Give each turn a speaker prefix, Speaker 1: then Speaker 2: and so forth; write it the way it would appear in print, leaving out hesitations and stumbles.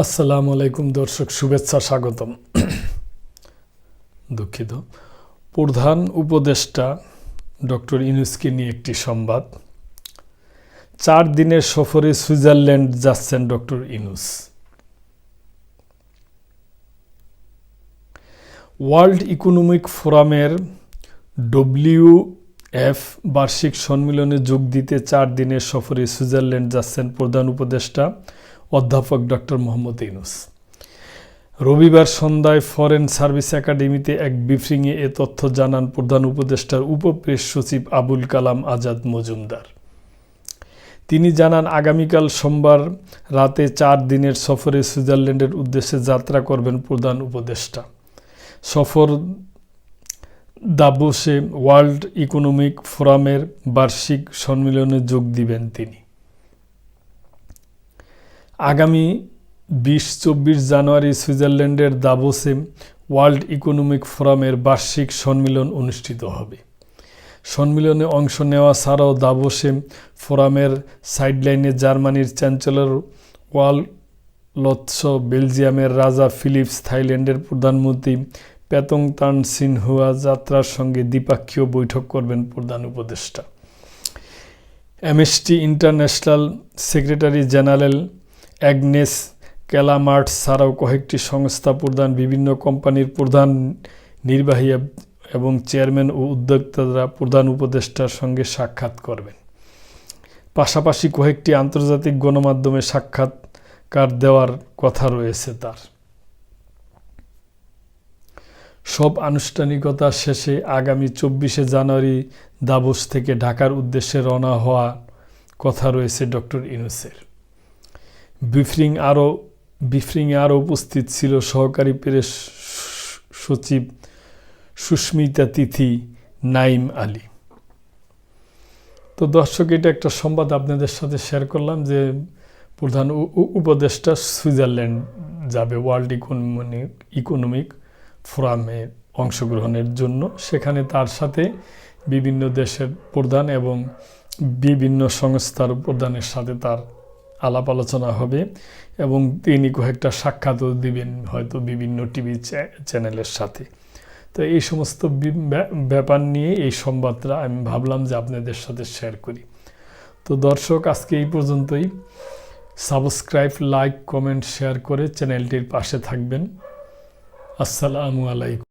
Speaker 1: আসসালামু আলাইকুম দর্শক, শুভেচ্ছা, স্বাগতম। দুঃখিত। প্রধান উপদেষ্টা ডক্টর ইউনূসকে নিয়ে একটি সংবাদ। 4 দিনের সফরে সুইজারল্যান্ড যাচ্ছেন ডক্টর ইউনূস। ওয়ার্ল্ড ইকোনমিক ফোরামের WEF বার্ষিক সম্মেলনে যোগ দিতে 4 দিনের সফরে সুইজারল্যান্ড যাচ্ছেন প্রধান উপদেষ্টা অধ্যাপক ডক্টর মোহাম্মদ ইউনূস। রবিবার সন্ধ্যায় ফরেন সার্ভিস একাডেমিতে এক ব্রিফিংয়ে এ তথ্য জানান প্রধান উপদেষ্টার উপপ্রেস সচিব আবুল কালাম আজাদ মজুমদার। তিনি জানান, আগামীকাল সোমবার রাতে 4 দিনের সফরে সুইজারল্যান্ডের উদ্দেশ্যে যাত্রা করবেন প্রধান উপদেষ্টা। সফর দাভোসে ওয়ার্ল্ড ইকোনমিক ফোরামের বার্ষিক সম্মেলনে যোগ দিবেন তিনি। আগামী 20-24 জানুয়ারি সুইজারল্যান্ডের দাভোসে ওয়ার্ল্ড ইকোনমিক ফোরামের বার্ষিক সম্মেলন অনুষ্ঠিত হবে। সম্মেলনে অংশ নেওয়া ছাড়াও দাভোসে ফোরামের সাইডলাইনে জার্মানির চ্যান্সেলর ওয়ালৎস, বেলজিয়ামের রাজা ফিলিপস, থাইল্যান্ডের প্রধানমন্ত্রী পেতংতান সিনহুয়া যাত্রার সঙ্গে দ্বিপাক্ষীয় বৈঠক করবেন প্রধান উপদেষ্টা। Amnesty International secretary general Agnes Callamard ছাড়াও কয়েকটি সংস্থা প্রধান, বিভিন্ন কোম্পানির প্রধান, নির্বাহী এবং চেয়ারম্যান ও উদ্যোক্তারা প্রধান উপদেষ্টার সঙ্গে সাক্ষাৎ করবেন। পাশাপাশি কয়েকটি আন্তর্জাতিক গণমাধ্যমে সাক্ষাৎকার দেওয়ার কথা রয়েছে তার। সব আনুষ্ঠানিকতা শেষে আগামী 24 জানুয়ারি দাভোস থেকে ঢাকার উদ্দেশ্যে রওনা হওয়ার কথা রয়েছে ডক্টর ইউনূসের। ব্রিফিংয়ে আরও উপস্থিত ছিল সহকারী প্রেস সচিব সুস্মিতা তিথি, নাইম আলী। তো দর্শক, এটা একটা সংবাদ আপনাদের সাথে শেয়ার করলাম যে প্রধান উপদেষ্টা সুইজারল্যান্ড যাবে ওয়ার্ল্ড ইকোনমিক ফোরামে অংশগ্রহণের জন্য। সেখানে তার সাথে বিভিন্ন দেশের প্রধান এবং বিভিন্ন সংস্থার প্রধানের সাথে তার আলাপ আলোচনা হবে এবং তিনি কয়েকটা সাক্ষাৎও দিবেন হয়তো বিভিন্ন টিভি চ্যানেলের সাথে। তো এই সমস্ত ব্যাপার নিয়ে এই সংবাদটা আমি ভাবলাম যে আপনাদের সাথে শেয়ার করি। তো দর্শক, আজকে এই পর্যন্তই। সাবস্ক্রাইব, লাইক, কমেন্ট, শেয়ার করে চ্যানেলটির পাশে থাকবেন। আসসালামু আলাইকুম।